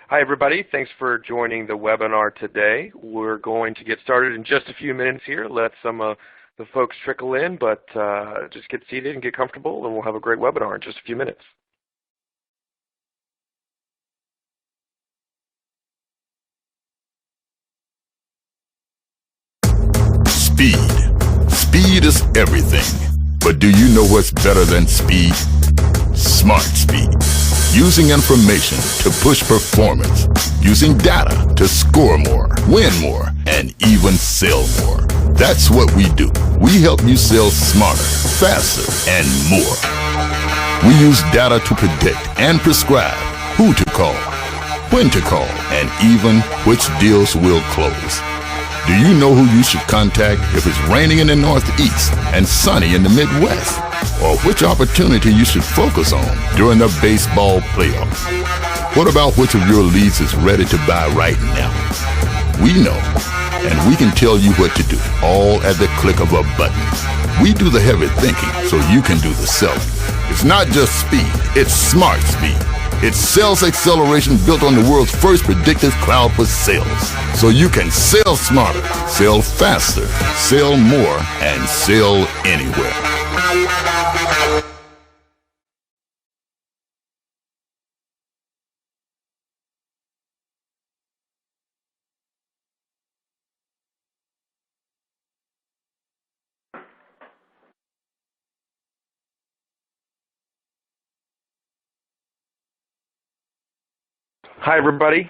Hi, everybody. Thanks for joining the webinar today. We're going to get started in just a few minutes here. Let some of the folks trickle in, but just get seated and get comfortable, and we'll have a great webinar in just a few minutes. Speed. Speed is everything. But do you know what's better than speed? Smart speed. Using information to push performance. Using data to score more, win more, and even sell more. That's what we do. We help you sell smarter, faster, and more. We use data to predict and prescribe who to call, when to call, and even which deals will close. Do you know who you should contact if it's raining in the Northeast and sunny in the Midwest? Or which opportunity you should focus on during the baseball playoffs? What about which of your leads is ready to buy right now? We know, and we can tell you what to do, all at the click of a button. We do the heavy thinking so you can do the selling. It's not just speed, it's smart speed. It's sales acceleration built on the world's first predictive cloud for sales. So you can sell smarter, sell faster, sell more, and sell anywhere. Hi, everybody.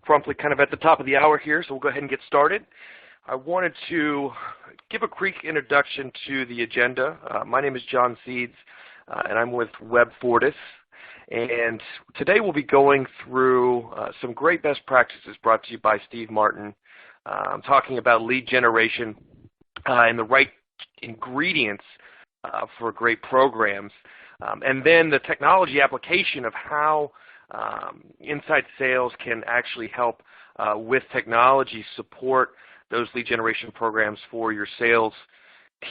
Promptly kind of at the top of the hour here, so we'll go ahead and get started. I wanted to give a quick introduction to the agenda. My name is John Seeds, and I'm with WebFortis. And today we'll be going through some great best practices brought to you by Steve Martin. I'm talking about lead generation and the right ingredients for great programs. And then the technology application of how inside sales can actually help with technology support those lead generation programs for your sales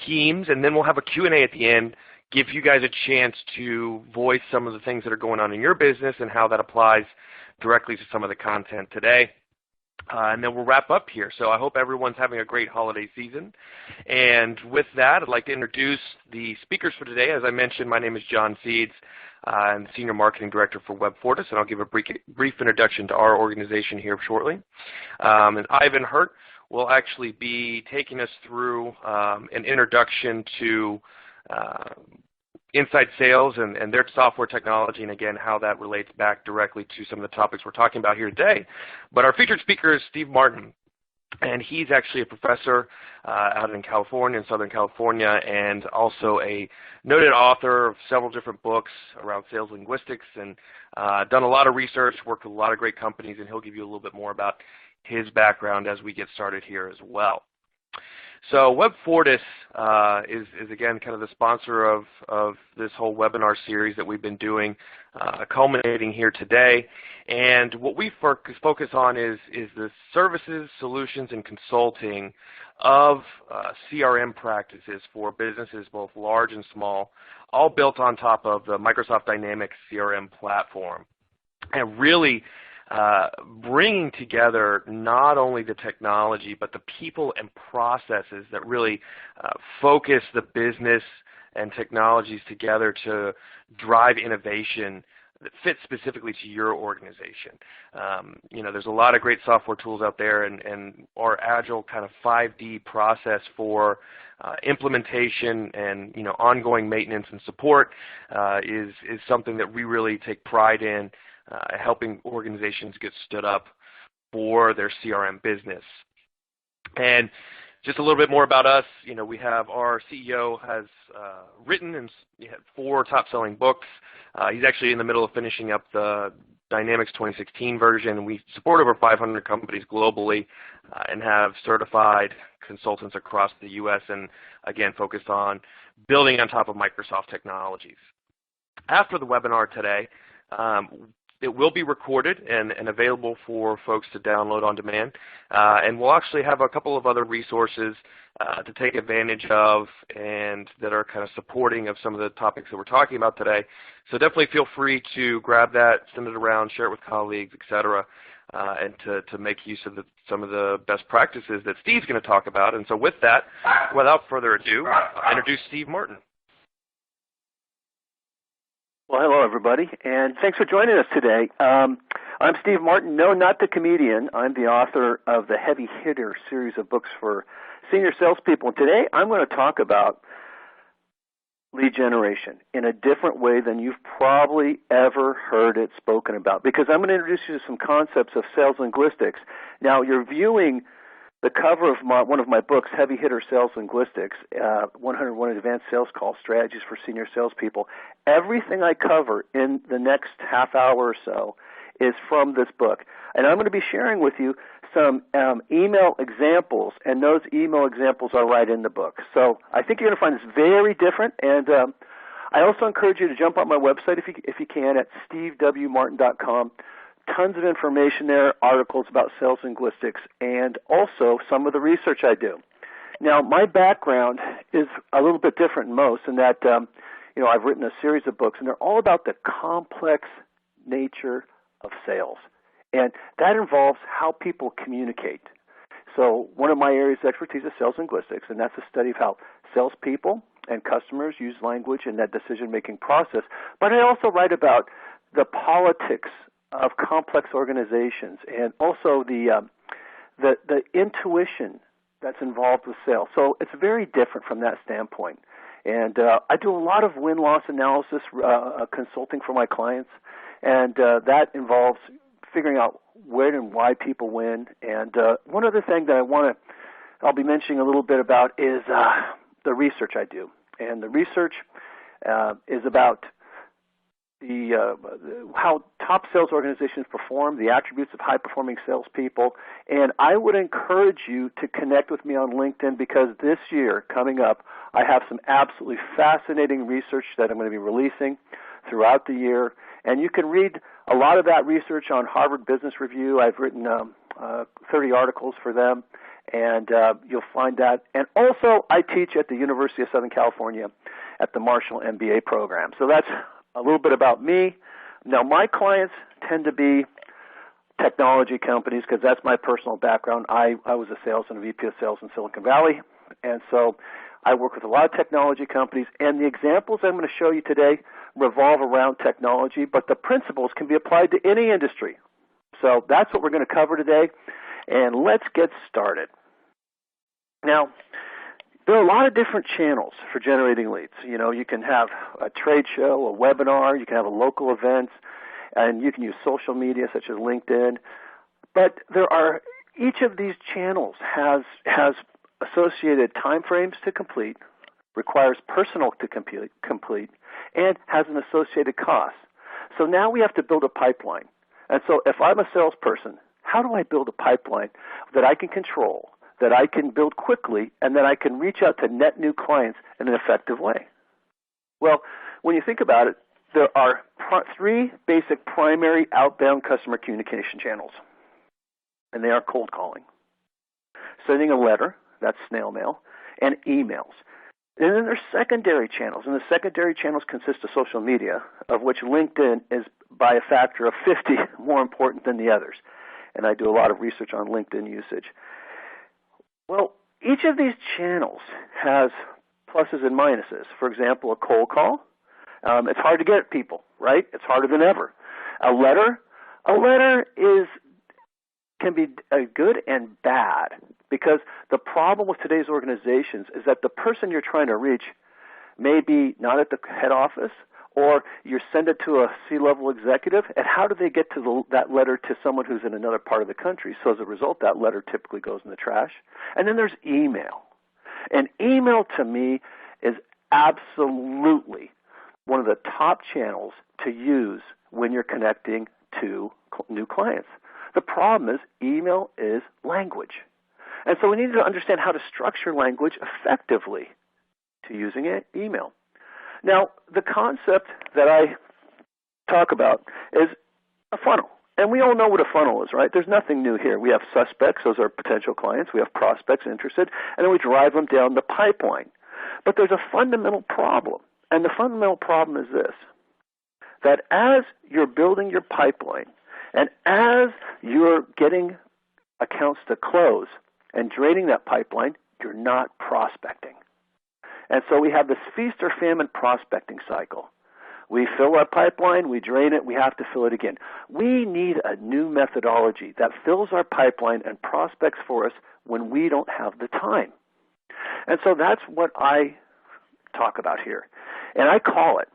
teams. And then we'll have a Q&A at the end, give you guys a chance to voice some of the things that are going on in your business and how that applies directly to some of the content today. And then we'll wrap up here. So I hope everyone's having a great holiday season. And with that, I'd like to introduce the speakers for today. As I mentioned, my name is John Seeds. I'm the Senior Marketing Director for WebFortis, and I'll give a brief introduction to our organization here shortly. And Ivan Hurt will actually be taking us through an introduction to inside sales and their software technology, and again, how that relates back directly to some of the topics we're talking about here today. But our featured speaker is Steve Martin. And he's actually a professor out in California, in Southern California, and also a noted author of several different books around sales linguistics, and done a lot of research, worked with a lot of great companies, and he'll give you a little bit more about his background as we get started here as well. So WebFortis is again kind of the sponsor of this whole webinar series that we've been doing, culminating here today. And what we focus on is the services, solutions, and consulting of CRM practices for businesses both large and small, all built on top of the Microsoft Dynamics CRM platform. And really bringing together not only the technology, but the people and processes that really focus the business and technologies together to drive innovation that fits specifically to your organization. There's a lot of great software tools out there, and our agile kind of 5D process for implementation and ongoing maintenance and support is something that we really take pride in. Helping organizations get stood up for their CRM business. And just a little bit more about us. We have our CEO has written and 4 top-selling books. He's actually in the middle of finishing up the Dynamics 2016 version. We support over 500 companies globally and have certified consultants across the U.S. and, again, focused on building on top of Microsoft technologies. After the webinar today, It will be recorded and available for folks to download on demand. And we'll actually have a couple of other resources to take advantage of and that are kind of supporting of some of the topics that we're talking about today. So definitely feel free to grab that, send it around, share it with colleagues, et cetera, and to make use of some of the best practices that Steve's going to talk about. And so with that, without further ado, I'll introduce Steve Martin. Well, hello, everybody, and thanks for joining us today. I'm Steve Martin. No, not the comedian. I'm the author of the Heavy Hitter series of books for senior salespeople. And today I'm going to talk about lead generation in a different way than you've probably ever heard it spoken about, because I'm going to introduce you to some concepts of sales linguistics. Now, you're viewing the cover of one of my books, Heavy Hitter Sales Linguistics, 101 Advanced Sales Call Strategies for Senior Salespeople. Everything I cover in the next half hour or so is from this book. And I'm going to be sharing with you some email examples, and those email examples are right in the book. So I think you're going to find this very different, and I also encourage you to jump on my website if you can at stevewmartin.com. Tons of information there, articles about sales linguistics, and also some of the research I do. Now, my background is a little bit different than most in that, I've written a series of books, and they're all about the complex nature of sales. And that involves how people communicate. So one of my areas of expertise is sales linguistics, and that's the study of how salespeople and customers use language in that decision-making process. But I also write about the politics of complex organizations and also the intuition that's involved with sales. So it's very different from that standpoint. And I do a lot of win-loss analysis consulting for my clients, and that involves figuring out when and why people win. And one other thing that I'll be mentioning a little bit about is the research I do. And the research is about how top sales organizations perform, the attributes of high-performing salespeople. And I would encourage you to connect with me on LinkedIn, because this year, coming up, I have some absolutely fascinating research that I'm going to be releasing throughout the year. And you can read a lot of that research on Harvard Business Review. I've written 30 articles for them, and you'll find that. And also, I teach at the University of Southern California at the Marshall MBA program. So that's a little bit about me. Now, my clients tend to be technology companies, because that's my personal background. I was a sales and a VP of sales in Silicon Valley, and so I work with a lot of technology companies, and the examples I'm going to show you today revolve around technology, but the principles can be applied to any industry. So that's what we're going to cover today, and let's get started. Now, there are a lot of different channels for generating leads. You can have a trade show, a webinar, you can have a local event, and you can use social media such as LinkedIn. But each of these channels has associated time frames to complete, requires personnel to complete, and has an associated cost. So now we have to build a pipeline. And so if I'm a salesperson, how do I build a pipeline that I can control, that I can build quickly, and that I can reach out to net new clients in an effective way? Well, when you think about it, there are three basic primary outbound customer communication channels, and they are cold calling, sending a letter, that's snail mail, and emails. And then there's secondary channels, and the secondary channels consist of social media, of which LinkedIn is by a factor of 50 more important than the others. And I do a lot of research on LinkedIn usage. Well, each of these channels has pluses and minuses. For example, a cold call, it's hard to get at people, right? It's harder than ever. A letter can be good and bad, because the problem with today's organizations is that the person you're trying to reach may be not at the head office, or you send it to a C-level executive, and how do they get to that letter to someone who's in another part of the country? So as a result, that letter typically goes in the trash. And then there's email. And email, to me, is absolutely one of the top channels to use when you're connecting to new clients. The problem is email is language. And so we need to understand how to structure language effectively to using email. Now, the concept that I talk about is A funnel. And we all know what a funnel is, right? There's nothing new here. We have suspects, those are potential clients. We have prospects interested, and then we drive them down the pipeline. But there's a fundamental problem, and the fundamental problem is this, that as you're building your pipeline and as you're getting accounts to close and draining that pipeline, you're not prospecting. And so we have this feast or famine prospecting cycle. We fill our pipeline, we drain it, we have to fill it again. We need a new methodology that fills our pipeline and prospects for us when we don't have the time. And so that's what I talk about here. And I call it,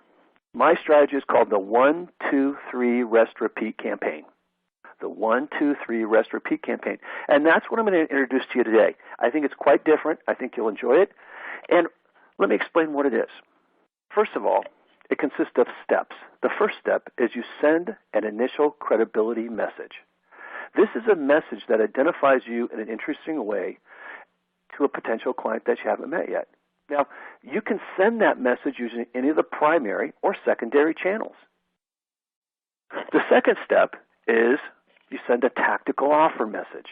my strategy is called the 1, 2, 3 Rest Repeat campaign. The 1, 2, 3 Rest Repeat campaign. And that's what I'm going to introduce to you today. I think it's quite different. I think you'll enjoy it. And let me explain what it is. First of all, it consists of steps. The first step is you send an initial credibility message. This is a message that identifies you in an interesting way to a potential client that you haven't met yet. Now, you can send that message using any of the primary or secondary channels. The second step is you send a tactical offer message.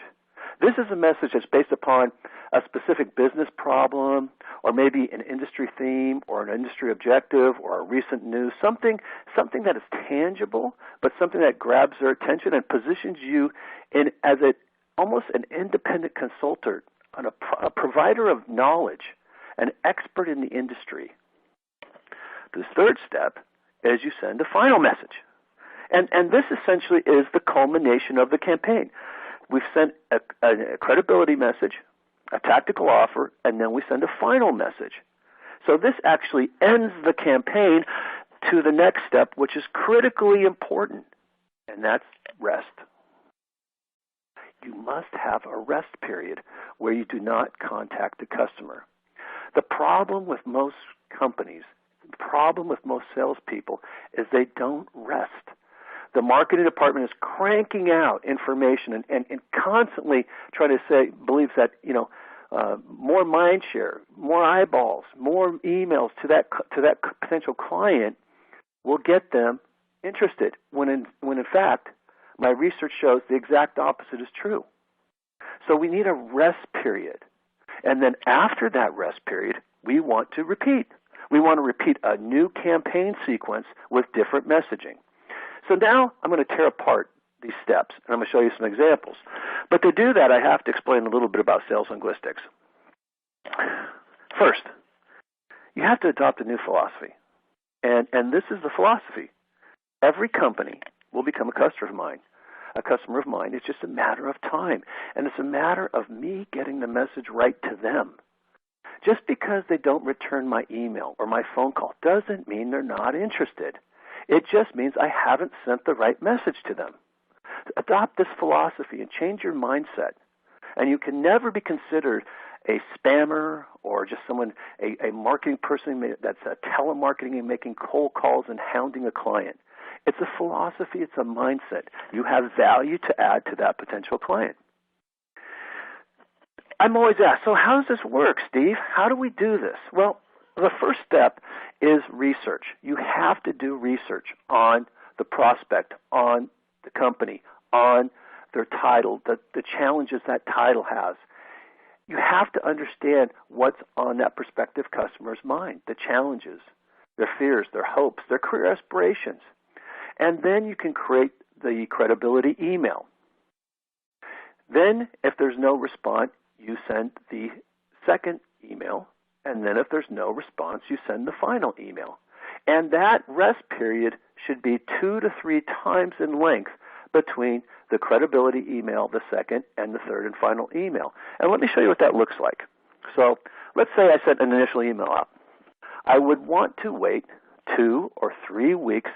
This is a message that's based upon a specific business problem or maybe an industry theme or an industry objective or a recent news, something that is tangible, but something that grabs their attention and positions you in as almost an independent consultant, a provider of knowledge, an expert in the industry. The third step is you send a final message. And this essentially is the culmination of the campaign. We've sent a credibility message, a tactical offer, and then we send a final message. So this actually ends the campaign to the next step, which is critically important, and that's rest. You must have a rest period where you do not contact the customer. The problem with most companies, the problem with most salespeople is they don't rest. The marketing department is cranking out information and constantly trying to believes that, more mind share, more eyeballs, more emails to that potential client will get them interested. When in fact, my research shows the exact opposite is true. So we need a rest period. And then after that rest period, we want to repeat. We want to repeat a new campaign sequence with different messaging. So now I'm going to tear apart these steps, and I'm going to show you some examples. But to do that, I have to explain a little bit about sales linguistics. First, you have to adopt a new philosophy. And this is the philosophy. Every company will become a customer of mine. A customer of mine. It's just a matter of time. And it's a matter of me getting the message right to them. Just because they don't return my email or my phone call doesn't mean they're not interested. It just means I haven't sent the right message to them. Adopt this philosophy and change your mindset. And you can never be considered a spammer or just someone, a marketing person that's telemarketing and making cold calls and hounding a client. It's a philosophy. It's a mindset. You have value to add to that potential client. I'm always asked, so how does this work, Steve? How do we do this? Well, the first step is research. You have to do research on the prospect, on the company, on their title, the challenges that title has. You have to understand what's on that prospective customer's mind, the challenges, their fears, their hopes, their career aspirations. And then you can create the credibility email. Then, if there's no response, you send the second email. And then if there's no response, you send the final email. And that rest period should be 2 to 3 times in length between the credibility email, the second, and the third and final email. And let me show you what that looks like. So let's say I sent an initial email out. I would want to wait 2 or 3 weeks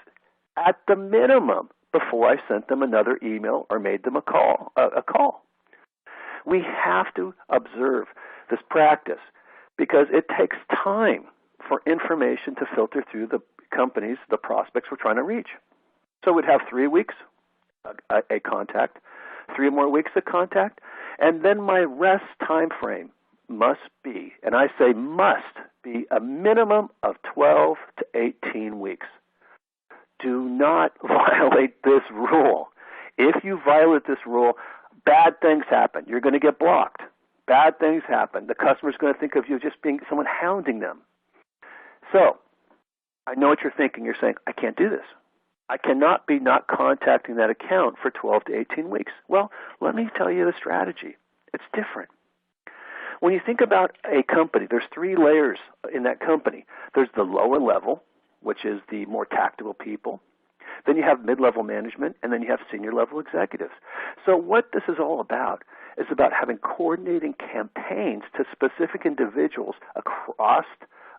at the minimum before I sent them another email or made them a call. We have to observe this practice because it takes time for information to filter through the companies, the prospects we're trying to reach. So we'd have 3 weeks a contact, 3 more weeks a contact, and then my rest time frame must be, and I say must be, a minimum of 12 to 18 weeks. do not violate this rule. If you violate this rule, bad things happen. You're going to get blocked. Bad things happen. The customer's going to think of you as just being someone hounding them. So, I know what you're thinking. You're saying, I can't do this. I cannot be not contacting that account for 12 to 18 weeks. Well, let me tell you the strategy. It's different. When you think about a company, there's 3 layers in that company. There's the lower level, which is the more tactical people. Then you have mid-level management, and then you have senior-level executives. So what this is all about is about having coordinating campaigns to specific individuals across,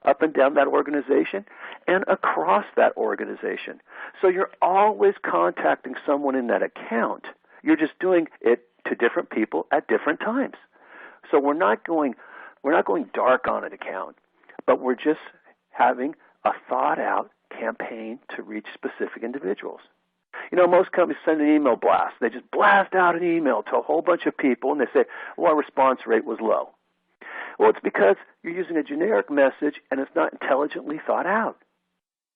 up and down that organization, and across that organization. So you're always contacting someone in that account. You're just doing it to different people at different times. So we're not going dark on an account, but we're just having a thought-out campaign to reach specific individuals. You know, most companies send an email blast. They just blast out an email to a whole bunch of people, and they say, well, our response rate was low. Well, it's because you're using a generic message, and it's not intelligently thought out.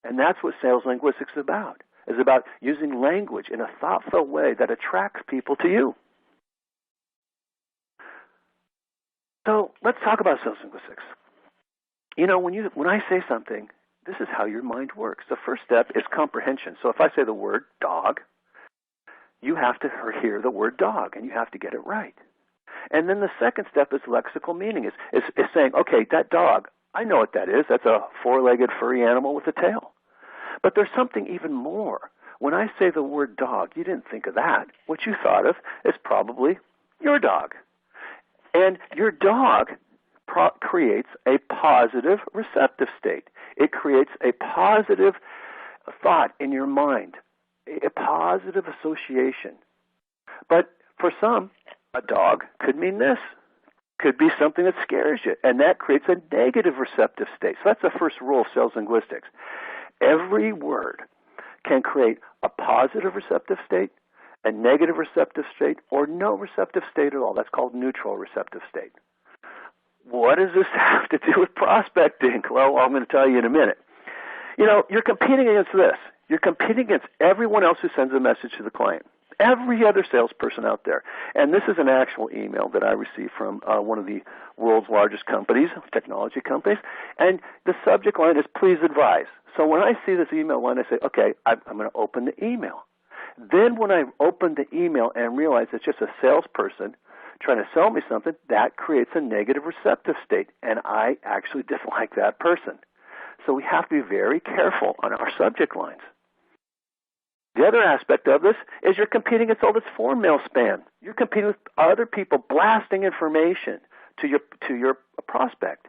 And that's what sales linguistics is about. It's about using language in a thoughtful way that attracts people to you. So let's talk about sales linguistics. You know, when I say something, this is how your mind works. The first step is comprehension. So if I say the word dog, you have to hear the word dog, and you have to get it right. And then the second step is lexical meaning, is saying, okay, that dog, I know what that is. That's a 4-legged furry animal with a tail. But there's something even more. When I say the word dog, you didn't think of that. What you thought of is probably your dog. And your dog creates a positive receptive state. It creates a positive thought in your mind, a positive association. But for some, a dog could mean this, could be something that scares you, and that creates a negative receptive state. So that's the first rule of sales linguistics. Every word can create a positive receptive state, a negative receptive state, or no receptive state at all. That's called neutral receptive state. What does this have to do with prospecting? Well, I'm going to tell you in a minute. You know, you're competing against this. You're competing against everyone else who sends a message to the client, every other salesperson out there. And this is an actual email that I received from one of the world's largest companies, technology companies, and the subject line is, please advise. So when I see this email line, I say, okay, I'm going to open the email. Then when I open the email and realize it's just a salesperson trying to sell me something, that creates a negative receptive state, and I actually dislike that person. So we have to be very careful on our subject lines. The other aspect of this is you're competing against all this form mail spam. You're competing with other people blasting information to your prospect,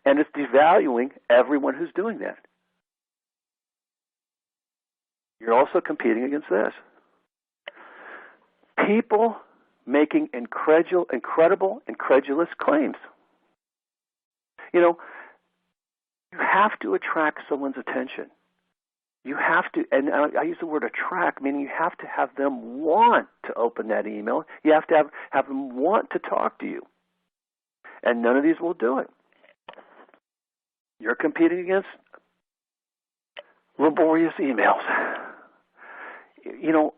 and it's devaluing everyone who's doing that. You're also competing against this. People making incredible, incredulous claims. You know, you have to attract someone's attention. You have to, and I use the word attract, meaning you have to have them want to open that email. You have to have them want to talk to you. And none of these will do it. You're competing against laborious emails. You know,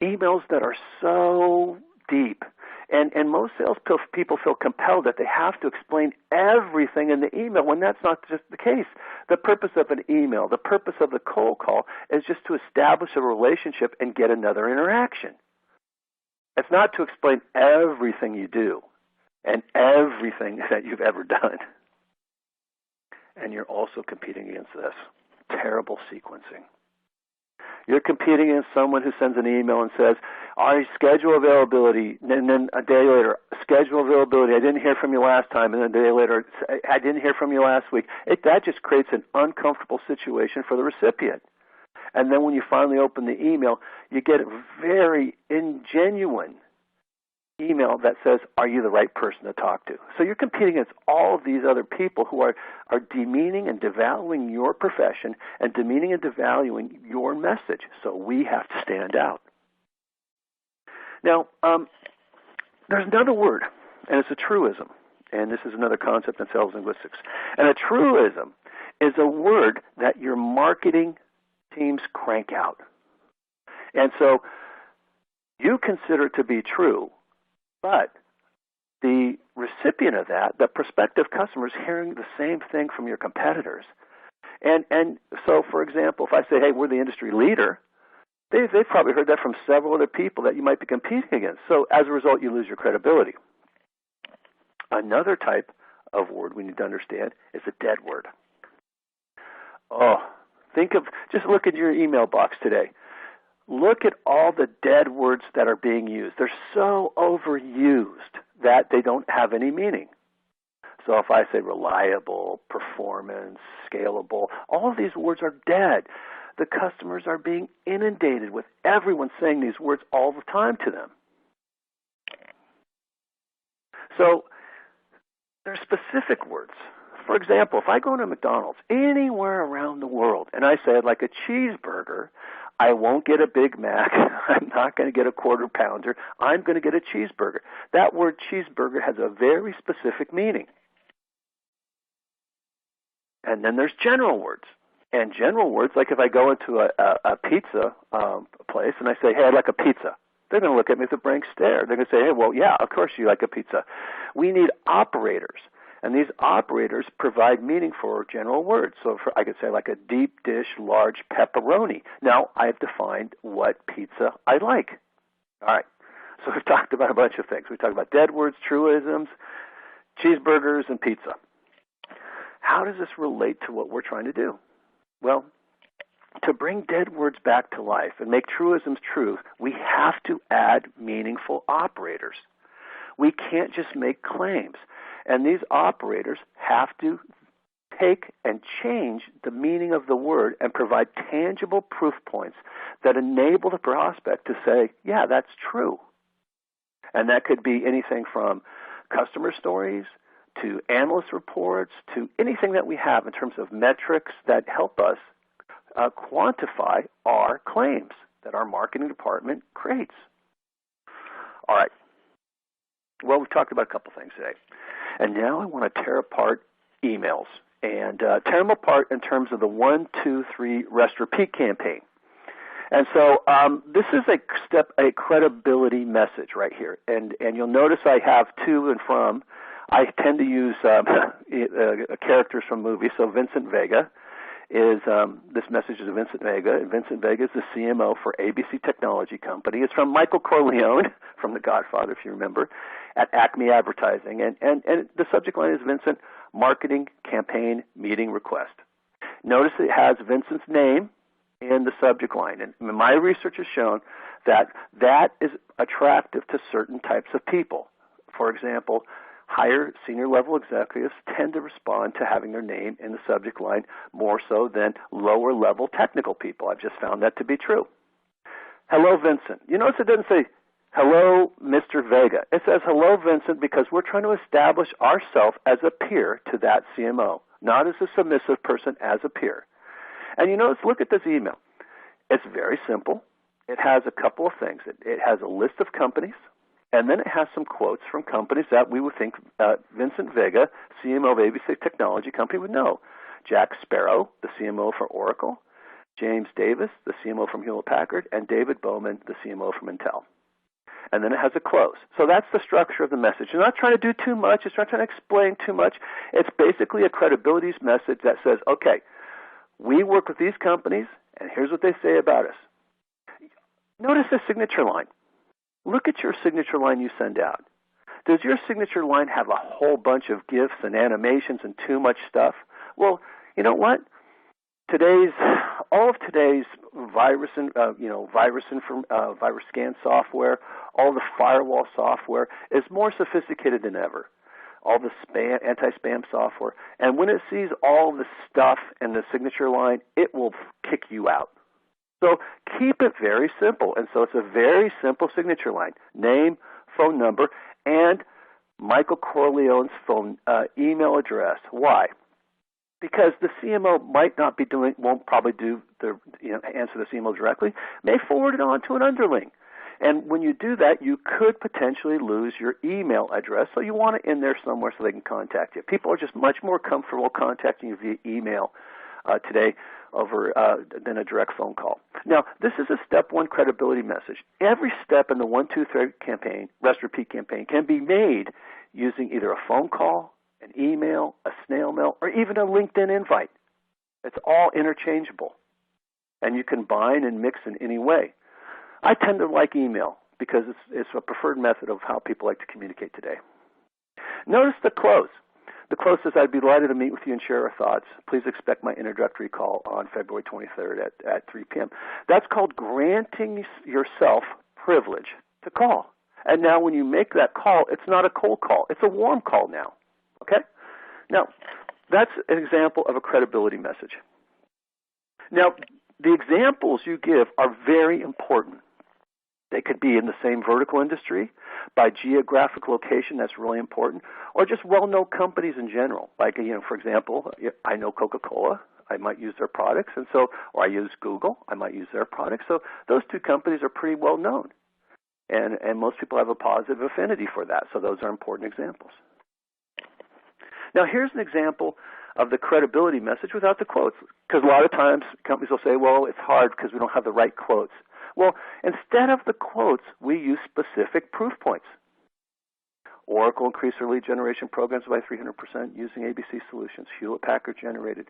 emails that are so deep. And most sales people feel compelled that they have to explain everything in the email when that's not just the case. The purpose of an email, the purpose of the cold call is just to establish a relationship and get another interaction. It's not to explain everything you do and everything that you've ever done. And you're also competing against this terrible sequencing. You're competing against someone who sends an email and says, I schedule availability, and then a day later, schedule availability, I didn't hear from you last time, and then a day later, I didn't hear from you last week. That just creates an uncomfortable situation for the recipient. And then when you finally open the email, you get a very ingenuine email that says, are you the right person to talk to? So you're competing against all of these other people who are demeaning and devaluing your profession and demeaning and devaluing your message. So we have to stand out. Now, there's another word, and it's a truism. And this is another concept in sales linguistics. And a truism is a word that your marketing teams crank out. And so you consider it to be true, but the recipient of that, the prospective customer, is hearing the same thing from your competitors. And so, for example, if I say, hey, we're the industry leader, they've probably heard that from several other people that you might be competing against. So as a result, you lose your credibility. Another type of word we need to understand is a dead word. Oh, just look at your email box today. Look at all the dead words that are being used. They're so overused that they don't have any meaning. So if I say reliable, performance, scalable, all of these words are dead. The customers are being inundated with everyone saying these words all the time to them. So there are specific words. For example, if I go to McDonald's anywhere around the world and I say I'd like a cheeseburger, I won't get a Big Mac. I'm not going to get a quarter pounder. I'm going to get a cheeseburger. That word cheeseburger has a very specific meaning. And then there's general words. And general words, like if I go into a pizza place and I say, hey, I'd like a pizza, they're going to look at me with a blank stare. They're going to say, hey, well, yeah, of course you like a pizza. We need operators. And these operators provide meaning for general words. So I could say like a deep dish, large pepperoni. Now I've defined what pizza I like. All right. So we've talked about a bunch of things. We talked about dead words, truisms, cheeseburgers, and pizza. How does this relate to what we're trying to do? Well, to bring dead words back to life and make truisms true, we have to add meaningful operators. We can't just make claims. And these operators have to take and change the meaning of the word and provide tangible proof points that enable the prospect to say, yeah, that's true. And that could be anything from customer stories to analyst reports to anything that we have in terms of metrics that help us quantify our claims that our marketing department creates. All right. Well, we've talked about a couple things today. And now I want to tear apart emails and tear them apart in terms of the 1, 2, 3 rest repeat campaign. And so this is a credibility message right here. And you'll notice I have to and from. I tend to use characters from movies. So Vincent Vega is, this message is Vincent Vega. And Vincent Vega is the CMO for ABC Technology Company. It's from Michael Corleone, from The Godfather, if you remember, at Acme Advertising. And the subject line is Vincent, marketing campaign meeting request. Notice it has Vincent's name in the subject line. And my research has shown that that is attractive to certain types of people. For example, higher senior level executives tend to respond to having their name in the subject line more so than lower level technical people. I've just found that to be true. Hello, Vincent. You notice it doesn't say, hello, Mr. Vega. It says, hello, Vincent, because we're trying to establish ourselves as a peer to that CMO, not as a submissive person, as a peer. And you notice, look at this email. It's very simple. It has a couple of things. It has a list of companies. And then it has some quotes from companies that we would think Vincent Vega, CMO of ABC Technology Company, would know. Jack Sparrow, the CMO for Oracle, James Davis, the CMO from Hewlett-Packard, and David Bowman, the CMO from Intel. And then it has a close. So that's the structure of the message. It's not trying to do too much. It's not trying to explain too much. It's basically a credibility message that says, okay, we work with these companies, and here's what they say about us. Notice the signature line. Look at your signature line you send out. Does your signature line have a whole bunch of GIFs and animations and too much stuff? Well, you know what? All of today's virus scan software, all the firewall software is more sophisticated than ever. All the anti-spam software, and when it sees all the stuff in the signature line, it will kick you out. So keep it very simple. And so it's a very simple signature line, name, phone number, and Michael Corleone's email address. Why? Because the CMO won't probably answer this email directly, may forward it on to an underling. And when you do that, you could potentially lose your email address, so you want it in there somewhere so they can contact you. People are just much more comfortable contacting you via email today than a direct phone call. Now, this is a step one credibility message. Every step in the 1, 2, 3 campaign, rest repeat campaign, can be made using either a phone call, an email, a snail mail, or even a LinkedIn invite. It's all interchangeable, and you can bind and mix in any way. I tend to like email because it's a preferred method of how people like to communicate today. Notice the close. The close says, I'd be delighted to meet with you and share our thoughts. Please expect my introductory call on February 23rd at 3 p.m. That's called granting yourself privilege to call. And now when you make that call, it's not a cold call. It's a warm call now. Okay? Now, that's an example of a credibility message. Now, the examples you give are very important. They could be in the same vertical industry, by geographic location, that's really important, or just well-known companies in general. Like, for example, I know Coca-Cola, I might use their products, or I use Google, I might use their products. So those two companies are pretty well known, and most people have a positive affinity for that. So those are important examples. Now, here's an example of the credibility message without the quotes, because a lot of times companies will say, well, it's hard because we don't have the right quotes. Well, instead of the quotes, we use specific proof points. Oracle increased their lead generation programs by 300% using ABC solutions. Hewlett-Packard generated.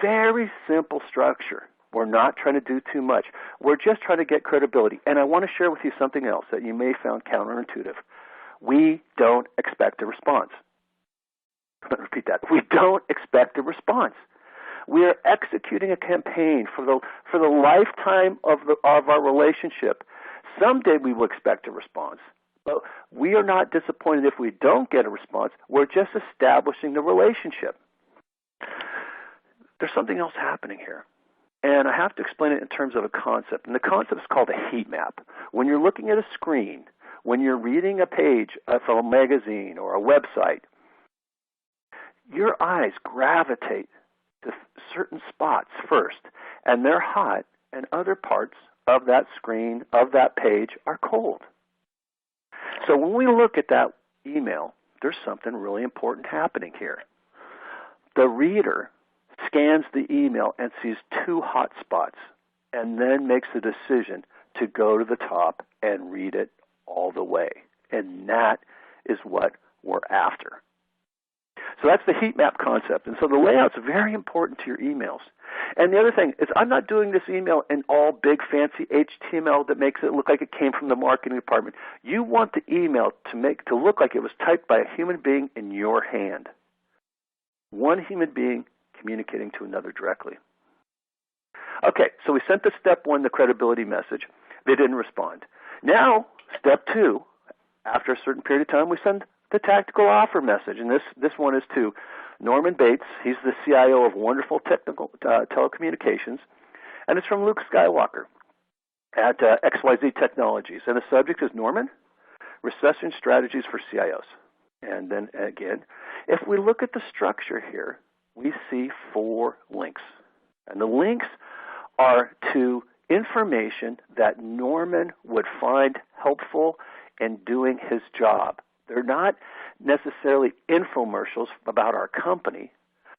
Very simple structure. We're not trying to do too much. We're just trying to get credibility. And I want to share with you something else that you may find counterintuitive. We don't expect a response. Let me repeat that. We don't expect a response. We are executing a campaign for the lifetime of our relationship. Someday we will expect a response, but we are not disappointed if we don't get a response. We're just establishing the relationship. There's something else happening here, and I have to explain it in terms of a concept, and the concept is called a heat map. When you're looking at a screen, when you're reading a page from a magazine or a website, your eyes gravitate to certain spots first, and they're hot, and other parts of that screen, of that page, are cold. So when we look at that email, there's something really important happening here. The reader scans the email and sees two hot spots, and then makes the decision to go to the top and read it all the way. And that is what we're after. So that's the heat map concept. And so the layout's very important to your emails. And the other thing is, I'm not doing this email in all big fancy HTML that makes it look like it came from the marketing department. You want the email to look like it was typed by a human being in your hand. One human being communicating to another directly. Okay, so we sent the step one, the credibility message. They didn't respond. Now, step two, after a certain period of time, we send the tactical offer message, and this one is to Norman Bates. He's the CIO of Wonderful Technical Telecommunications, and it's from Luke Skywalker at XYZ Technologies. And the subject is, Norman, recession strategies for CIOs. And then again, if we look at the structure here, we see 4 links. And the links are to information that Norman would find helpful in doing his job. They're not necessarily infomercials about our company,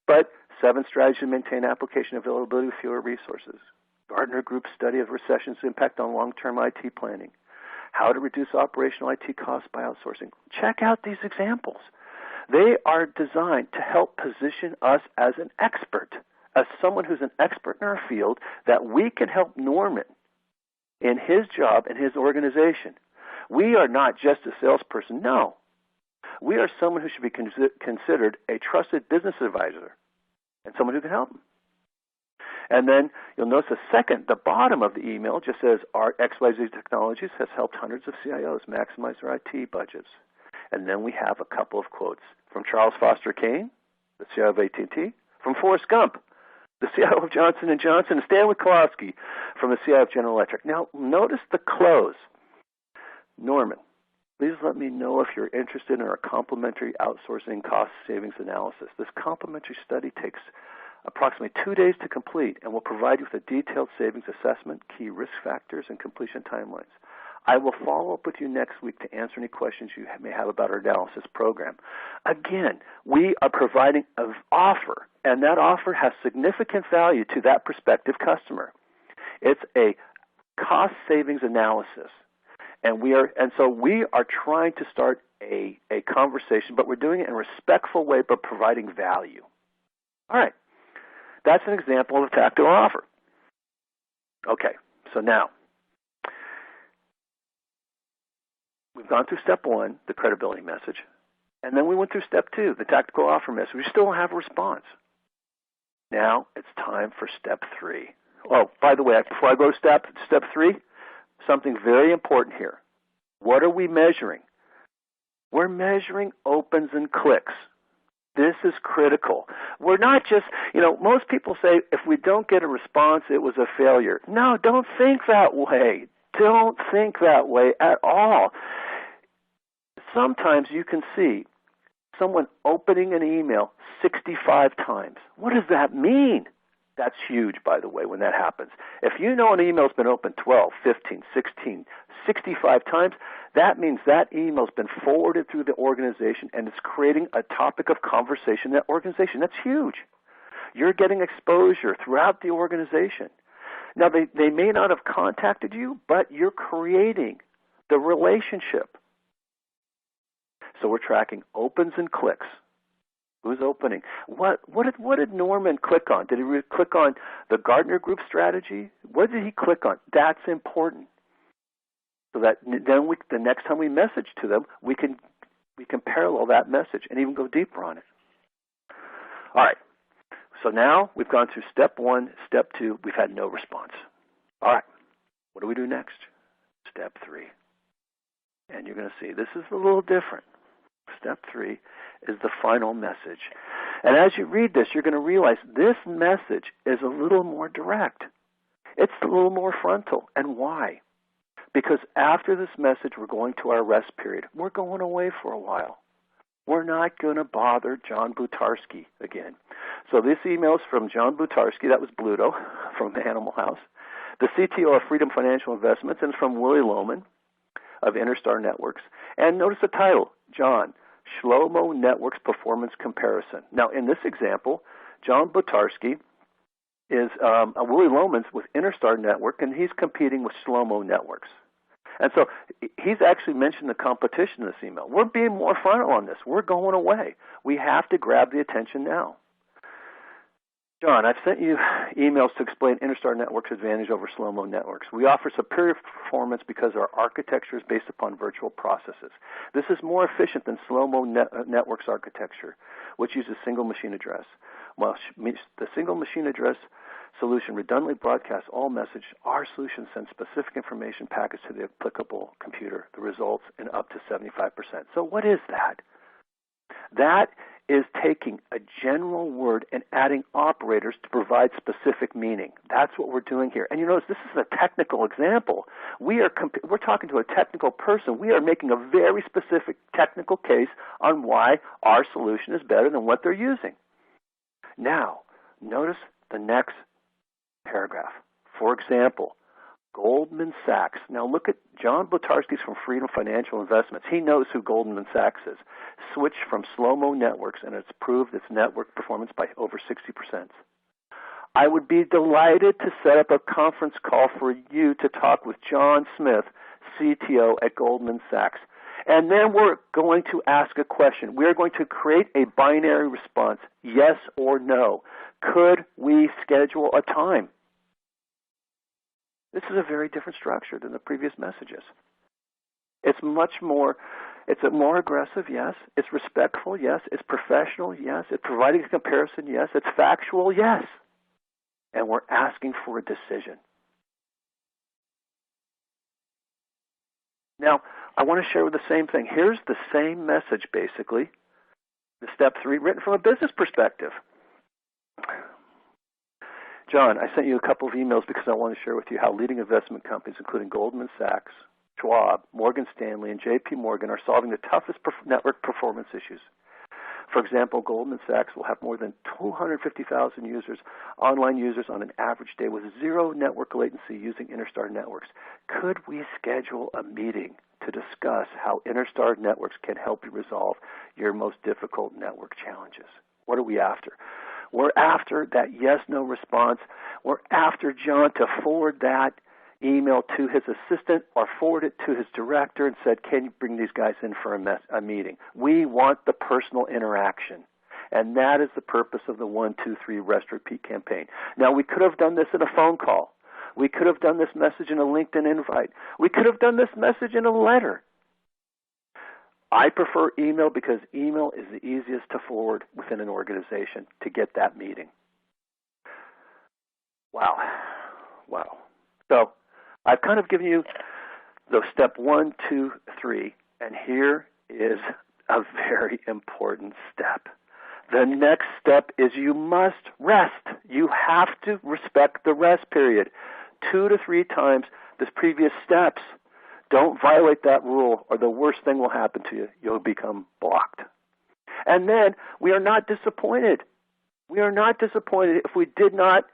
but 7 strategies to maintain application availability with fewer resources. Gartner Group's study of recession's impact on long-term IT planning. How to reduce operational IT costs by outsourcing. Check out these examples. They are designed to help position us as an expert, as someone who's an expert in our field, that we can help Norman in his job and his organization. We are not just a salesperson, no. We are someone who should be considered a trusted business advisor and someone who can help them. And then you'll notice the bottom of the email just says, our XYZ Technologies has helped hundreds of CIOs maximize their IT budgets. And then we have a couple of quotes from Charles Foster Kane, the CIO of AT&T, from Forrest Gump, the CIO of Johnson & Johnson, and Stanley Kowalski from the CIO of General Electric. Now, notice the close. Norman, please let me know if you're interested in our complimentary outsourcing cost savings analysis. This complimentary study takes approximately 2 days to complete and will provide you with a detailed savings assessment, key risk factors, and completion timelines. I will follow up with you next week to answer any questions you may have about our analysis program. Again, we are providing an offer, and that offer has significant value to that prospective customer. It's a cost savings analysis. And so we are trying to start a conversation, but we're doing it in a respectful way, but providing value. All right. That's an example of a tactical offer. Okay. So now, we've gone through step 1, the credibility message, and then we went through step 2, the tactical offer message. We still don't have a response. Now it's time for step 3. Oh, by the way, before I go to step 3, something very important here. What are we measuring? We're measuring opens and clicks. This is critical. We're not just, most people say if we don't get a response, it was a failure. No, don't think that way. Don't think that way at all. Sometimes you can see someone opening an email 65 times. What does that mean? That's huge, by the way, when that happens. If you know an email's been opened 12, 15, 16, 65 times, that means that email's been forwarded through the organization and it's creating a topic of conversation in that organization. That's huge. You're getting exposure throughout the organization. Now, they may not have contacted you, but you're creating the relationship. So we're tracking opens and clicks. Who's opening? What did Norman click on? Did he click on the Gartner Group strategy? What did he click on? That's important. So that then the next time we message to them, we can parallel that message and even go deeper on it. All right. So now we've gone through step 1, step 2. We've had no response. All right. What do we do next? Step 3. And you're going to see this is a little different. Step 3 is the final message. And as you read this, you're going to realize this message is a little more direct. It's a little more frontal. And why? Because after this message, we're going to our rest period. We're going away for a while. We're not going to bother John Butarski again. So this email is from John Butarski. That was Bluto from Animal House. The CTO of Freedom Financial Investments, and from Willie Loman of Interstar Networks. And notice the title, John, Shlomo Networks Performance Comparison. Now, in this example, John Butarski is Willie Loman's with Interstar Network, and he's competing with Shlomo Networks. And so he's actually mentioned the competition in this email. We're being more frontal on this. We're going away. We have to grab the attention now. John, I've sent you emails to explain Interstar Network's advantage over Shlomo Networks. We offer superior performance because our architecture is based upon virtual processes. This is more efficient than Shlomo Network's architecture, which uses single machine address. While the single machine address solution redundantly broadcasts all message, our solution sends specific information packets to the applicable computer, the results in up to 75%. So what is that? That is taking a general word and adding operators to provide specific meaning. That's what we're doing here. And you notice this is a technical example. We're talking to a technical person. We are making a very specific technical case on why our solution is better than what they're using. Now, notice the next paragraph. For example, Goldman Sachs. Now look at John Butarski's from Freedom Financial Investments. He knows who Goldman Sachs is. Switched from Shlomo Networks, and it's proved its network performance by over 60%. I would be delighted to set up a conference call for you to talk with John Smith, CTO at Goldman Sachs. And then we're going to ask a question. We're going to create a binary response, yes or no. Could we schedule a time? This is a very different structure than the previous messages. It's a more aggressive, yes. It's respectful, yes. It's professional, yes. It's providing a comparison, yes. It's factual, yes. And we're asking for a decision. Now, I want to share the same thing. Here's the same message, basically, the step 3, written from a business perspective. John, I sent you a couple of emails because I want to share with you how leading investment companies, including Goldman Sachs, Schwab, Morgan Stanley, and J.P. Morgan, are solving the toughest network performance issues. For example, Goldman Sachs will have more than 250,000 users, online users on an average day with zero network latency using Interstar networks. Could we schedule a meeting to discuss how Interstar networks can help you resolve your most difficult network challenges? What are we after? We're after that yes-no response. We're after John to forward that email to his assistant or forward it to his director and said, can you bring these guys in for a meeting? We want the personal interaction. And that is the purpose of the 1, 2, 3 rest repeat campaign. Now, we could have done this in a phone call. We could have done this message in a LinkedIn invite. We could have done this message in a letter. I prefer email because email is the easiest to forward within an organization to get that meeting. Wow. So I've kind of given you those step 1, 2, 3, and here is a very important step. The next step is you must rest. You have to respect the rest period. 2 to 3 times the previous steps. Don't violate that rule or the worst thing will happen to you. You'll become blocked. And then we are not disappointed. We are not disappointed if we did not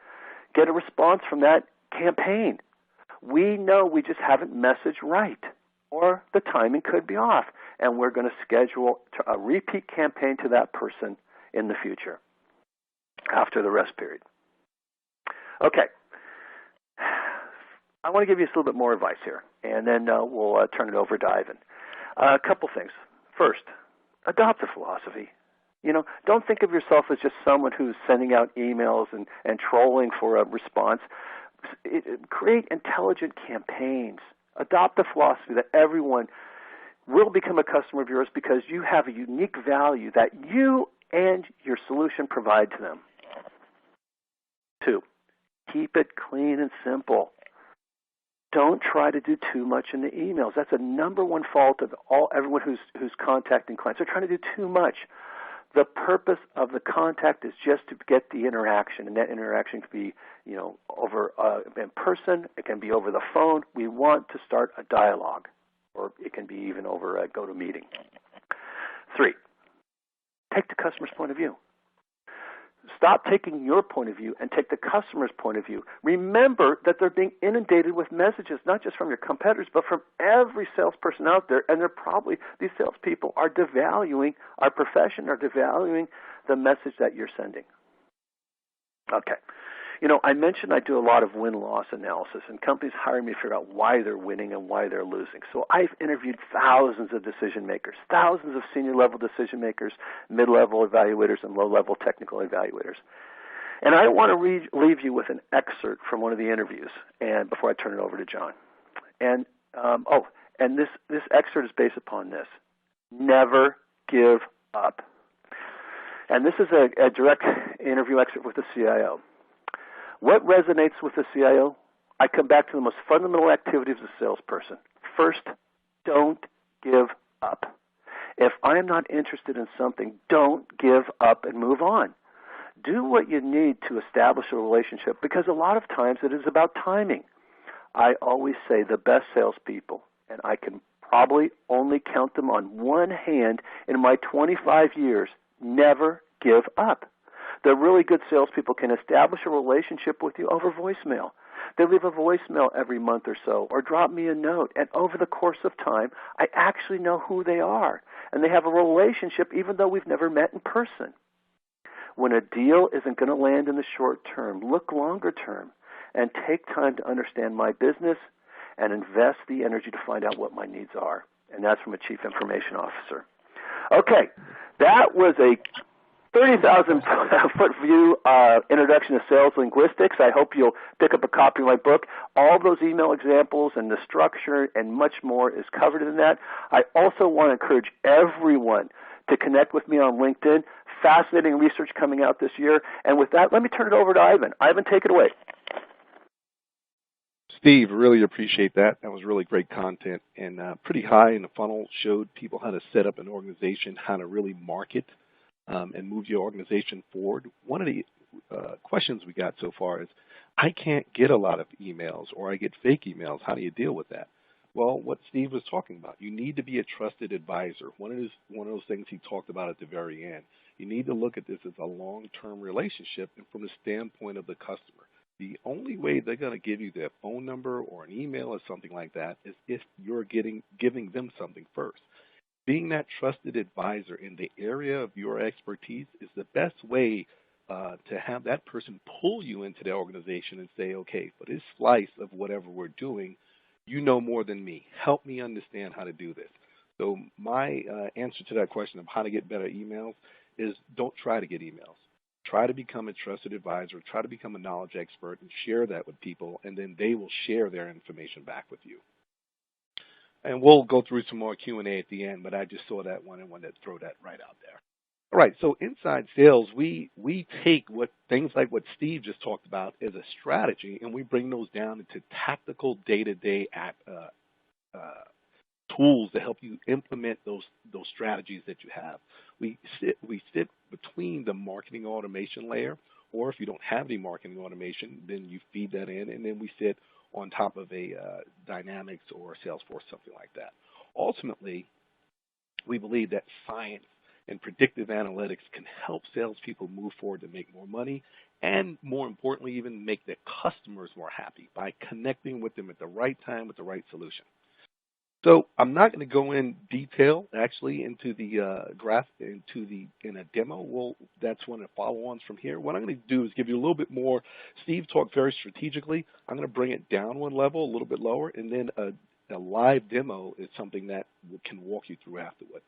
get a response from that campaign. We know we just haven't messaged right, or the timing could be off, and we're going to schedule a repeat campaign to that person in the future after the rest period. Okay. I want to give you a little bit more advice here, and then we'll turn it over to Ivan. A couple things. First, adopt the philosophy. Don't think of yourself as just someone who's sending out emails and trolling for a response. Create intelligent campaigns. Adopt the philosophy that everyone will become a customer of yours because you have a unique value that you and your solution provide to them. 2, keep it clean and simple. Don't try to do too much in the emails. That's a number one fault of everyone who's contacting clients. They're trying to do too much. The purpose of the contact is just to get the interaction, and that interaction can be, over in person. It can be over the phone. We want to start a dialogue, or it can be even over a GoToMeeting. 3, take the customer's point of view. Stop taking your point of view and take the customer's point of view. Remember that they're being inundated with messages, not just from your competitors, but from every salesperson out there, and these salespeople are devaluing our profession, are devaluing the message that you're sending. Okay. I mentioned I do a lot of win-loss analysis, and companies hire me to figure out why they're winning and why they're losing. So I've interviewed thousands of decision makers, thousands of senior-level decision makers, mid-level evaluators, and low-level technical evaluators. And I want to leave you with an excerpt from one of the interviews, and before I turn it over to John. And this excerpt is based upon this: never give up. And this is a direct interview excerpt with the CIO. What resonates with the CIO? I come back to the most fundamental activity of a salesperson. First, don't give up. If I am not interested in something, don't give up and move on. Do what you need to establish a relationship, because a lot of times it is about timing. I always say the best salespeople, and I can probably only count them on one hand in my 25 years, never give up. The really good salespeople can establish a relationship with you over voicemail. They leave a voicemail every month or so, or drop me a note, and over the course of time, I actually know who they are, and they have a relationship even though we've never met in person. When a deal isn't going to land in the short term, look longer term, and take time to understand my business and invest the energy to find out what my needs are. And that's from a Chief Information Officer. Okay, that was a 30,000-foot view introduction to sales linguistics. I hope you'll pick up a copy of my book. All those email examples and the structure and much more is covered in that. I also want to encourage everyone to connect with me on LinkedIn. Fascinating research coming out this year. And with that, let me turn it over to Ivan. Ivan, take it away. Steve, really appreciate that. That was really great content, and pretty high in the funnel, showed people how to set up an organization, how to really market and move your organization forward. One of the questions we got so far is, I can't get a lot of emails, or I get fake emails. How do you deal with that? Well, what Steve was talking about, you need to be a trusted advisor. One of those things he talked about at the very end. You need to look at this as a long-term relationship and from the standpoint of the customer. The only way they're going to give you their phone number or an email or something like that is if you're giving them something first. Being that trusted advisor in the area of your expertise is the best way to have that person pull you into the organization and say, okay, for this slice of whatever we're doing, you know more than me. Help me understand how to do this. So my answer to that question of how to get better emails is don't try to get emails. Try to become a trusted advisor. Try to become a knowledge expert and share that with people, and then they will share their information back with you. And we'll go through some more Q&A at the end, but I just saw that one and wanted to throw that right out there. All right, so inside sales, we take things like what Steve just talked about as a strategy, and we bring those down into tactical day-to-day tools to help you implement those strategies that you have. We sit between the marketing automation layer, or if you don't have any marketing automation, then you feed that in, and then we sit on top of a Dynamics or Salesforce, something like that. Ultimately, we believe that science and predictive analytics can help salespeople move forward to make more money and, more importantly, even make their customers more happy by connecting with them at the right time with the right solution. So I'm not going to go in detail, actually, into the graph, in a demo. Well, that's one of the follow-ons from here. What I'm going to do is give you a little bit more. Steve talked very strategically. I'm going to bring it down one level, a little bit lower, and then a live demo is something that can walk you through afterward.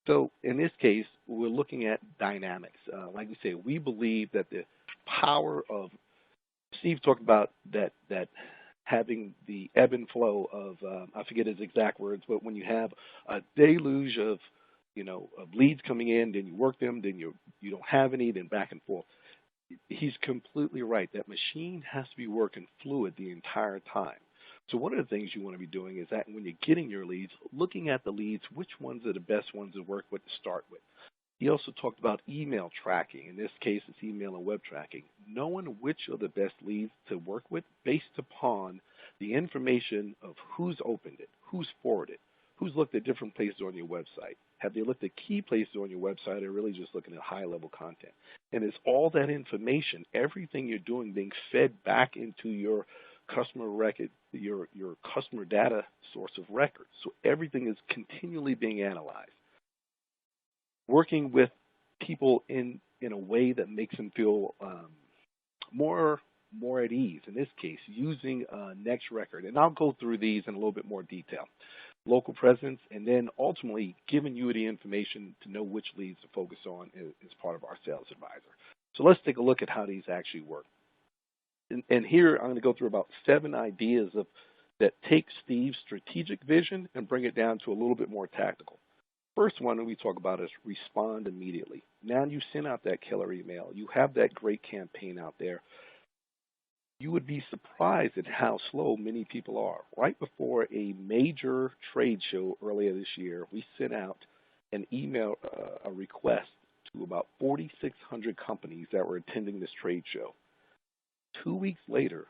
So in this case, we're looking at dynamics. Like we say, we believe that the power of, Steve talked about that having the ebb and flow of, I forget his exact words, but when you have a deluge of leads coming in, then you work them, then you don't have any, then back and forth. He's completely right. That machine has to be working fluid the entire time. So one of the things you want to be doing is that when you're getting your leads, looking at the leads, which ones are the best ones to work with to start with. He also talked about email tracking. In this case, it's email and web tracking. Knowing which are the best leads to work with based upon the information of who's opened it, who's forwarded, who's looked at different places on your website. Have they looked at key places on your website or really just looking at high-level content? And it's all that information, everything you're doing being fed back into your customer record, your customer data source of records. So everything is continually being analyzed. Working with people in a way that makes them feel more at ease. In this case, using Next Record. And I'll go through these in a little bit more detail. Local presence, and then ultimately giving you the information to know which leads to focus on as part of our sales advisor. So let's take a look at how these actually work. And here I'm going to go through about 7 ideas that take Steve's strategic vision and bring it down to a little bit more tactical. First one we talk about is respond immediately. Now you send out that killer email. You have that great campaign out there. You would be surprised at how slow many people are. Right before a major trade show earlier this year, we sent out an email, a request to about 4,600 companies that were attending this trade show. 2 weeks later,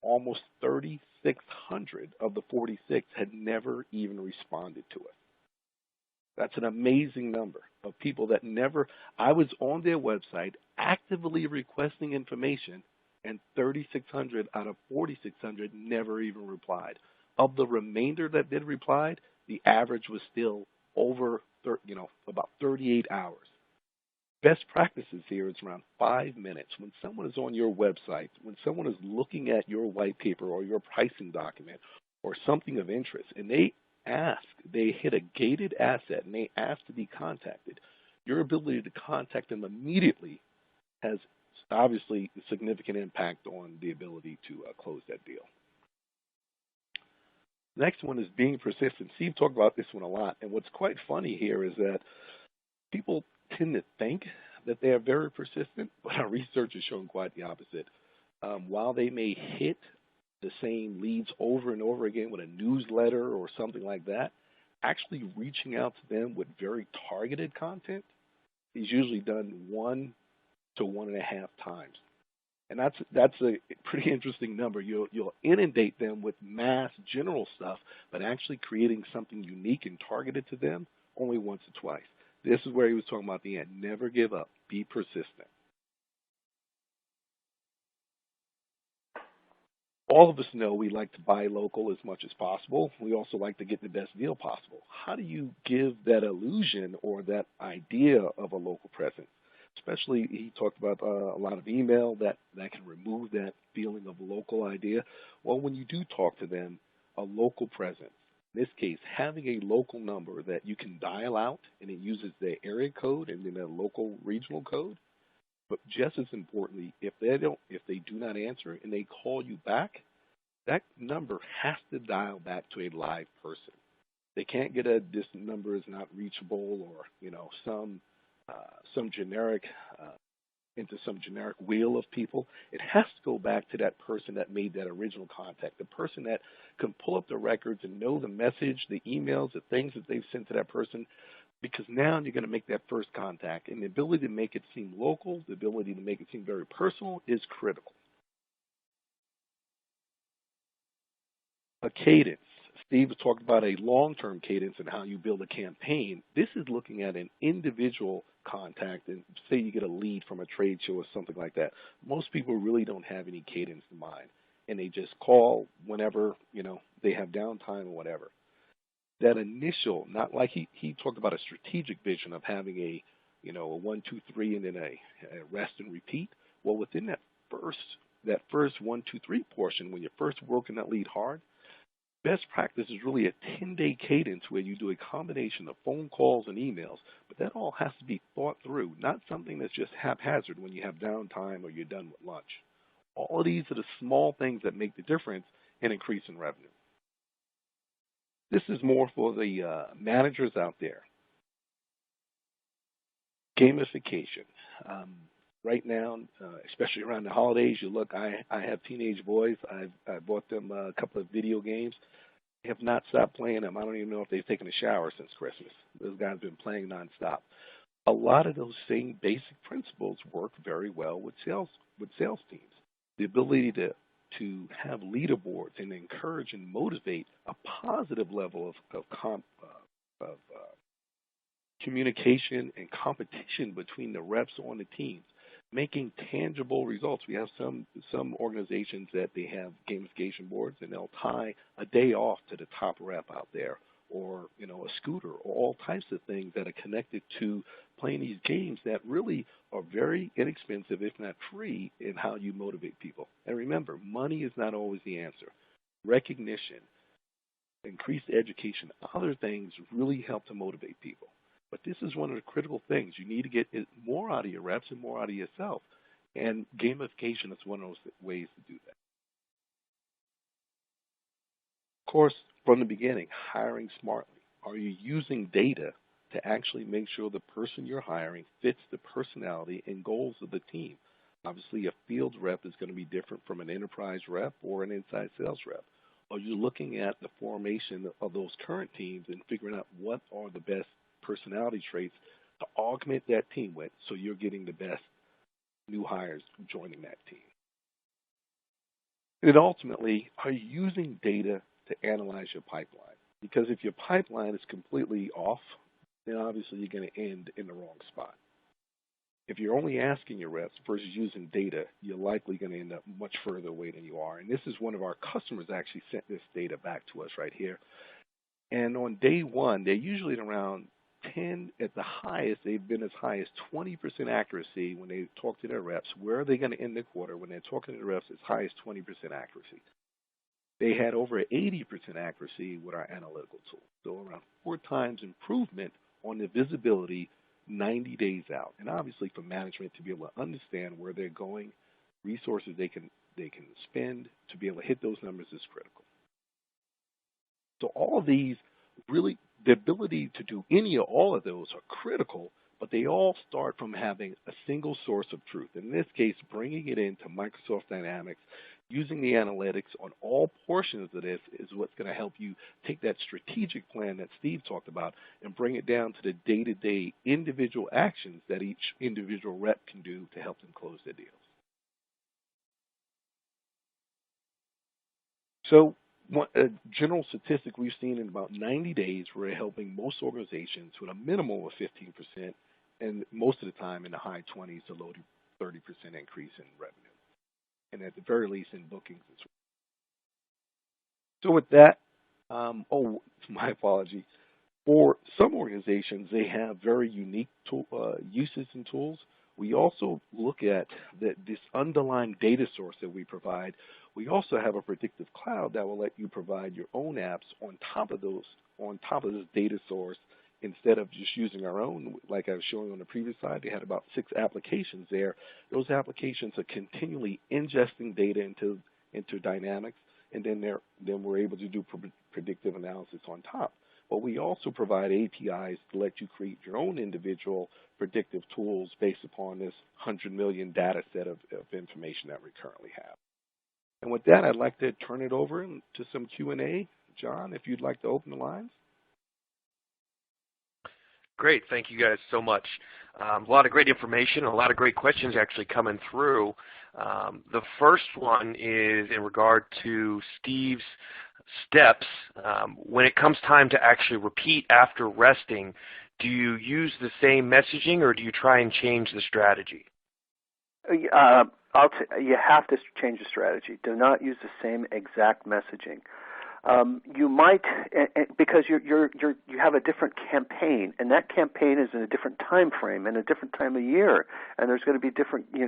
almost 3,600 of the 46 had never even responded to it. That's an amazing number of people that never, I was on their website actively requesting information, and 3,600 out of 4,600 never even replied. Of the remainder that did reply, the average was still over, about 38 hours. Best practices here is around 5 minutes. When someone is on your website, when someone is looking at your white paper or your pricing document or something of interest, and they hit a gated asset and they ask to be contacted, your ability to contact them immediately has obviously a significant impact on the ability to close that deal. Next one is being persistent. Steve talked about this one a lot, and what's quite funny here is that people tend to think that they are very persistent, but our research has shown quite the opposite. While they may hit the same leads over and over again with a newsletter or something like that, actually reaching out to them with very targeted content is usually done 1 to 1.5 times. And that's a pretty interesting number. You'll inundate them with mass general stuff, but actually creating something unique and targeted to them only once or twice. This is where he was talking about at the end. Never give up. Be persistent. All of us know we like to buy local as much as possible. We also like to get the best deal possible. How do you give that illusion or that idea of a local presence? Especially, he talked about a lot of email that can remove that feeling of local idea. Well, when you do talk to them, a local presence, in this case, having a local number that you can dial out and it uses the area code and then a local regional code. But just as importantly, if they do not answer and they call you back, that number has to dial back to a live person. They can't get this number is not reachable or some generic into some generic wheel of people. It has to go back to that person that made that original contact, the person that can pull up the records and know the message, the emails, the things that they've sent to that person, because now you're going to make that first contact. And the ability to make it seem local, the ability to make it seem very personal is critical. A cadence. Steve talked about a long-term cadence and how you build a campaign. This is looking at an individual contact, and say you get a lead from a trade show or something like that. Most people really don't have any cadence in mind, and they just call whenever they have downtime or whatever. That initial, not like he talked about a strategic vision of having a 1, 2, 3, and then a rest and repeat. Well, within that first 1, 2, 3 portion, when you're first working that lead hard, best practice is really a 10-day cadence where you do a combination of phone calls and emails, but that all has to be thought through, not something that's just haphazard when you have downtime or you're done with lunch. All of these are the small things that make the difference in increasing revenue. This is more for the managers out there. Gamification. Right now, especially around the holidays, you look, I have teenage boys. I bought them a couple of video games. They have not stopped playing them. I don't even know if they've taken a shower since Christmas. Those guys have been playing nonstop. A lot of those same basic principles work very well with sales teams. The ability to have leaderboards and encourage and motivate a positive level of communication and competition between the reps on the teams, making tangible results. We have some organizations that they have gamification boards, and they'll tie a day off to the top rep out there, or a scooter, or all types of things that are connected to playing these games that really are very inexpensive, if not free, in how you motivate people. And remember, money is not always the answer. Recognition, increased education, other things really help to motivate people. But this is one of the critical things. You need to get more out of your reps and more out of yourself. And gamification is one of those ways to do that. Of course, from the beginning, hiring smartly. Are you using data to actually make sure the person you're hiring fits the personality and goals of the team? Obviously, a field rep is going to be different from an enterprise rep or an inside sales rep. Are you looking at the formation of those current teams and figuring out what are the best personality traits to augment that team with, so you're getting the best new hires joining that team? And then ultimately, are you using data to analyze your pipeline? Because if your pipeline is completely off, then obviously you're going to end in the wrong spot. If you're only asking your reps versus using data, you're likely going to end up much further away than you are. And this is one of our customers actually sent this data back to us right here. And on day one, they're usually at around 10 at the highest. They've been as high as 20% accuracy when they talk to their reps. Where are they going to end the quarter when they're talking to the reps as high as 20% accuracy? They had over 80% accuracy with our analytical tool. So around 4 times improvement on the visibility 90 days out. And obviously for management to be able to understand where they're going, resources they can spend to be able to hit those numbers is critical. So all of these really, the ability to do any or all of those are critical, but they all start from having a single source of truth. In this case, bringing it into Microsoft Dynamics, using the analytics on all portions of this is what's going to help you take that strategic plan that Steve talked about and bring it down to the day-to-day individual actions that each individual rep can do to help them close their deals. So A general statistic we've seen in about 90 days, we're helping most organizations with a minimum of 15%, and most of the time in the high 20s to low 30% increase in revenue, and at the very least in bookings as well. So with that, my apology. For some organizations, they have very unique uses and tools. We also look at this underlying data source that we provide. We also have a predictive cloud that will let you provide your own apps on top of this data source, instead of just using our own. Like I was showing on the previous slide, they had about 6 applications there. Those applications are continually ingesting data into Dynamics, and then we're able to do predictive analysis on top. But we also provide APIs to let you create your own individual predictive tools based upon this 100 million data set of information that we currently have. And with that, I'd like to turn it over to some Q&A. John, if you'd like to open the lines. Great. Thank you guys so much. A lot of great information, a lot of great questions actually coming through. The first one is in regard to Steve's steps. When it comes time to actually repeat after resting, do you use the same messaging or do you try and change the strategy? You have to change the strategy. Do not use the same exact messaging. You might, because you have a different campaign, and that campaign is in a different time frame and a different time of year, and there's going to be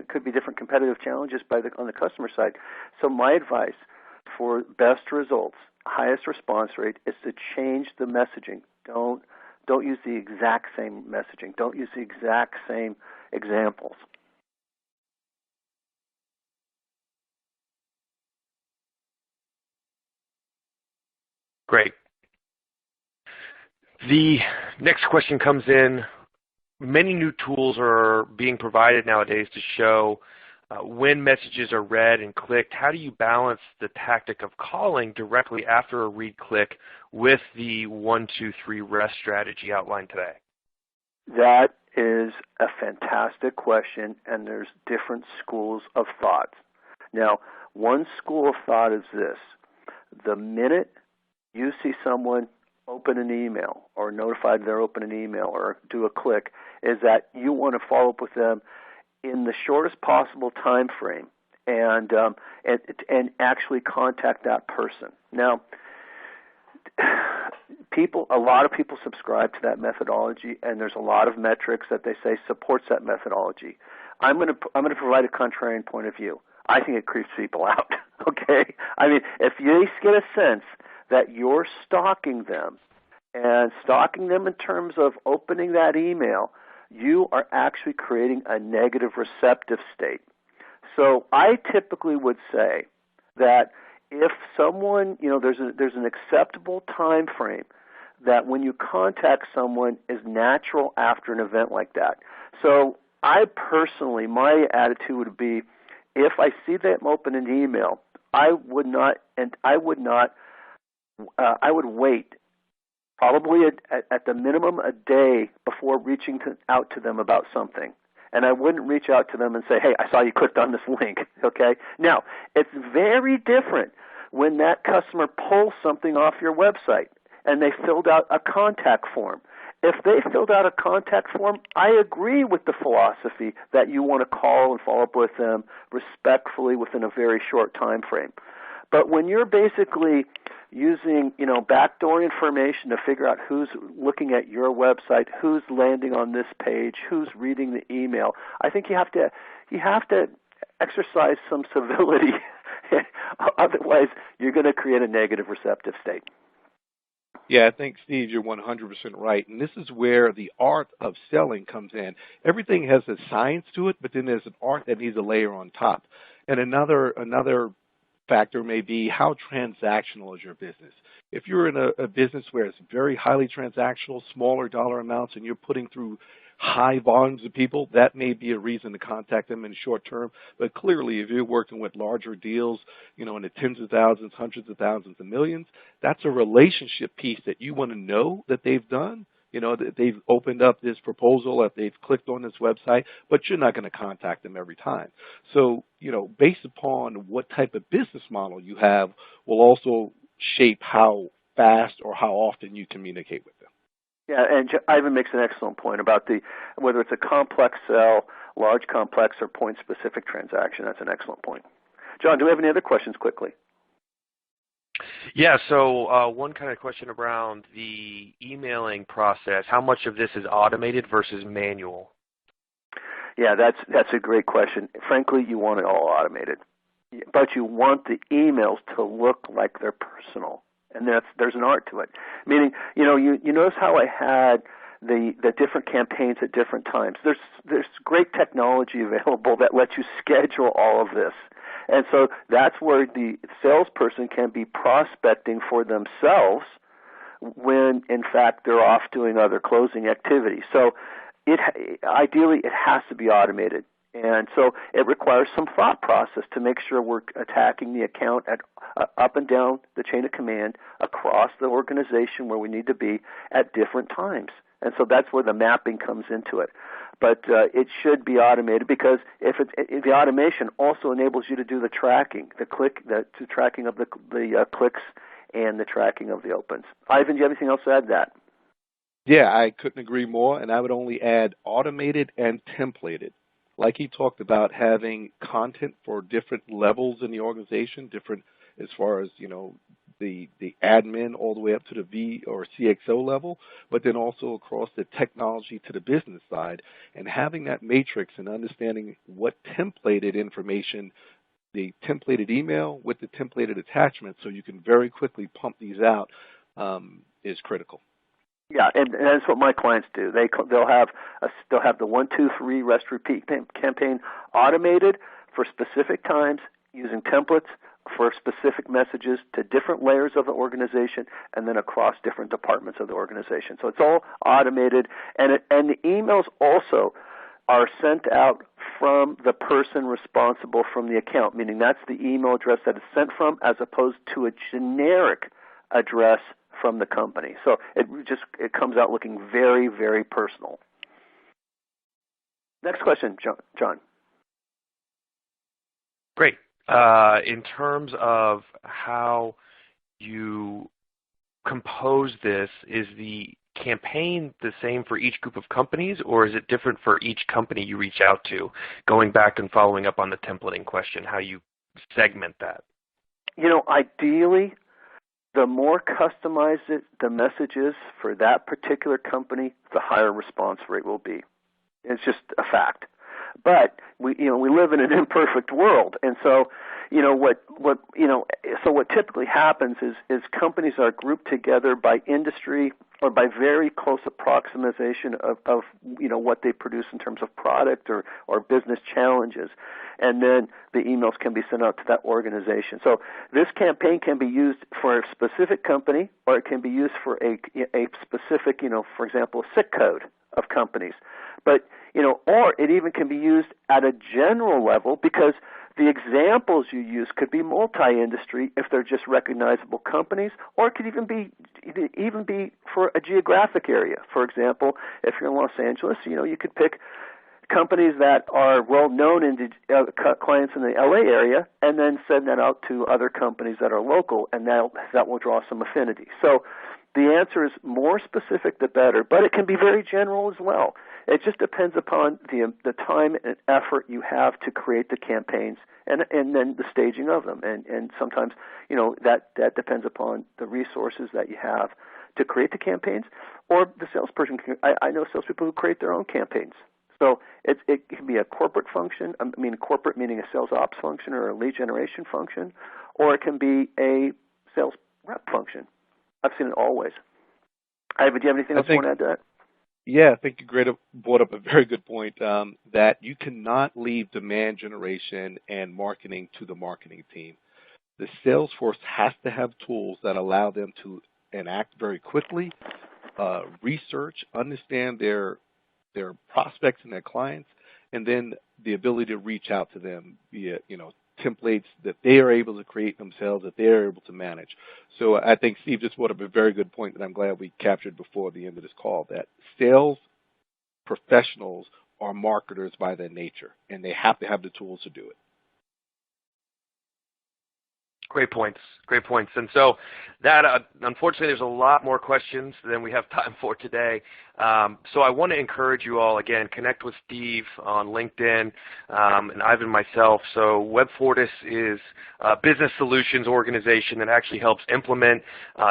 could be different competitive challenges on the customer side. So my advice for best results, highest response rate, is to change the messaging. Don't use the exact same messaging. Don't use the exact same examples. Great. The next question comes in. Many new tools are being provided nowadays to show when messages are read and clicked. How do you balance the tactic of calling directly after a read click with the 1, 2, 3 rest strategy outlined today? That is a fantastic question, and there's different schools of thought. Now, one school of thought is this: the minute you see someone open an email or notified they're open an email or do a click, is that you want to follow up with them in the shortest possible time frame and actually contact that person. Now, a lot of people subscribe to that methodology, and there's a lot of metrics that they say supports that methodology. I'm going to provide a contrarian point of view. I think it creeps people out. Okay, I mean, if you get a sense that you're stalking them, and stalking them in terms of opening that email, you are actually creating a negative receptive state. So I typically would say that if someone, there's an acceptable time frame that when you contact someone is natural after an event like that. So I personally, my attitude would be, if I see them open an email, I would wait probably at the minimum a day before reaching out to them about something. And I wouldn't reach out to them and say, hey, I saw you clicked on this link, okay? Now, it's very different when that customer pulls something off your website and they filled out a contact form. If they filled out a contact form, I agree with the philosophy that you want to call and follow up with them respectfully within a very short time frame. But when you're basically using, backdoor information to figure out who's looking at your website, who's landing on this page, who's reading the email, I think you have to exercise some civility. Otherwise, you're going to create a negative receptive state. Yeah, I think, Steve, you're 100% right. And this is where the art of selling comes in. Everything has a science to it, but then there's an art that needs a layer on top. And another factor may be how transactional is your business. If you're in a business where it's very highly transactional, smaller dollar amounts, and you're putting through high volumes of people, that may be a reason to contact them in the short term. But clearly, if you're working with larger deals, in the tens of thousands, hundreds of thousands, and millions, that's a relationship piece that you want to know that they've done. That they've opened up this proposal, that they've clicked on this website, but you're not going to contact them every time. So, based upon what type of business model you have will also shape how fast or how often you communicate with them. Yeah, and Ivan makes an excellent point about whether it's a complex sell, large complex, or point-specific transaction. That's an excellent point. John, do we have any other questions quickly? Yeah, so one kind of question around the emailing process. How much of this is automated versus manual? Yeah, that's a great question. Frankly, you want it all automated, but you want the emails to look like they're personal. And there's an art to it. Meaning, you notice how I had the different campaigns at different times. There's great technology available that lets you schedule all of this. And so that's where the salesperson can be prospecting for themselves when, in fact, they're off doing other closing activities. So ideally, it has to be automated. And so it requires some thought process to make sure we're attacking the account at up and down the chain of command across the organization where we need to be at different times. And so that's where the mapping comes into it. But it should be automated because if the automation also enables you to do the tracking, the tracking of the clicks and the tracking of the opens. Ivan, do you have anything else to add to that? Yeah, I couldn't agree more, and I would only add automated and templated. Like he talked about having content for different levels in the organization, different as far as, the admin all the way up to the V or CXO level, but then also across the technology to the business side, and having that matrix and understanding what templated information, the templated email with the templated attachment, so you can very quickly pump these out, is critical. Yeah, and that's what my clients do. They'll have the 1, 2, 3 rest repeat campaign automated for specific times using templates for specific messages to different layers of the organization and then across different departments of the organization. So it's all automated, and the emails also are sent out from the person responsible from the account, meaning that's the email address that it's sent from as opposed to a generic address from the company. So it comes out looking very, very personal. Next question, John. Great. In terms of how you compose this, is the campaign the same for each group of companies, or is it different for each company you reach out to? Going back and following up on the templating question, how you segment that? Ideally, the more customized the message is for that particular company, the higher response rate will be. It's just a fact. But we live in an imperfect world, and so what typically happens is companies are grouped together by industry or by very close approximation of what they produce in terms of product or business challenges, and then the emails can be sent out to that organization. So this campaign can be used for a specific company, or it can be used for a specific, for example, a SIC code of companies. But or it even can be used at a general level because the examples you use could be multi-industry if they're just recognizable companies, or it could even be for a geographic area. For example, if you're in Los Angeles, you could pick companies that are well known in clients in the LA area, and then send that out to other companies that are local, and that will draw some affinity. So the answer is more specific the better, but it can be very general as well. It just depends upon the time and effort you have to create the campaigns and then the staging of them. And sometimes, that depends upon the resources that you have to create the campaigns, or the salesperson. I know salespeople who create their own campaigns. So it can be a corporate function, corporate meaning a sales ops function or a lead generation function, or it can be a sales rep function. I've seen it always. Ivan, do you have anything else you want to add to that? Yeah, I think you brought up a very good point, that you cannot leave demand generation and marketing to the marketing team. The sales force has to have tools that allow them to enact very quickly, research, understand their prospects and their clients, and then the ability to reach out to them via, templates that they are able to create themselves, that they are able to manage. So I think Steve just brought up a very good point that I'm glad we captured before the end of this call, that sales professionals are marketers by their nature, and they have to have the tools to do it. Great points. Great points. And so that, unfortunately, there's a lot more questions than we have time for today. So I want to encourage you all, again, connect with Steve on LinkedIn and Ivan myself. So Web Fortis is a business solutions organization that actually helps implement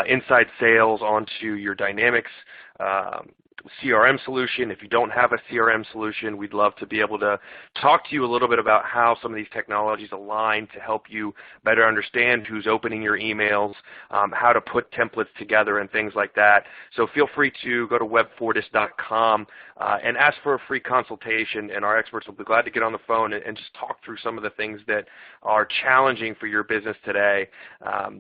inside sales onto your Dynamics CRM solution. If you don't have a CRM solution, we'd love to be able to talk to you a little bit about how some of these technologies align to help you better understand who's opening your emails, how to put templates together and things like that. So feel free to go to webfortis.com and ask for a free consultation, and our experts will be glad to get on the phone and just talk through some of the things that are challenging for your business today.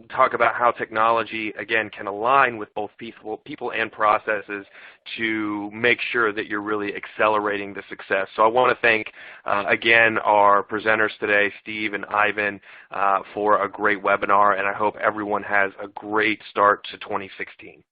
Talk about how technology, again, can align with both people and processes to make sure that you're really accelerating the success. So I want to thank, again, our presenters today, Steve and Ivan, for a great webinar, and I hope everyone has a great start to 2016.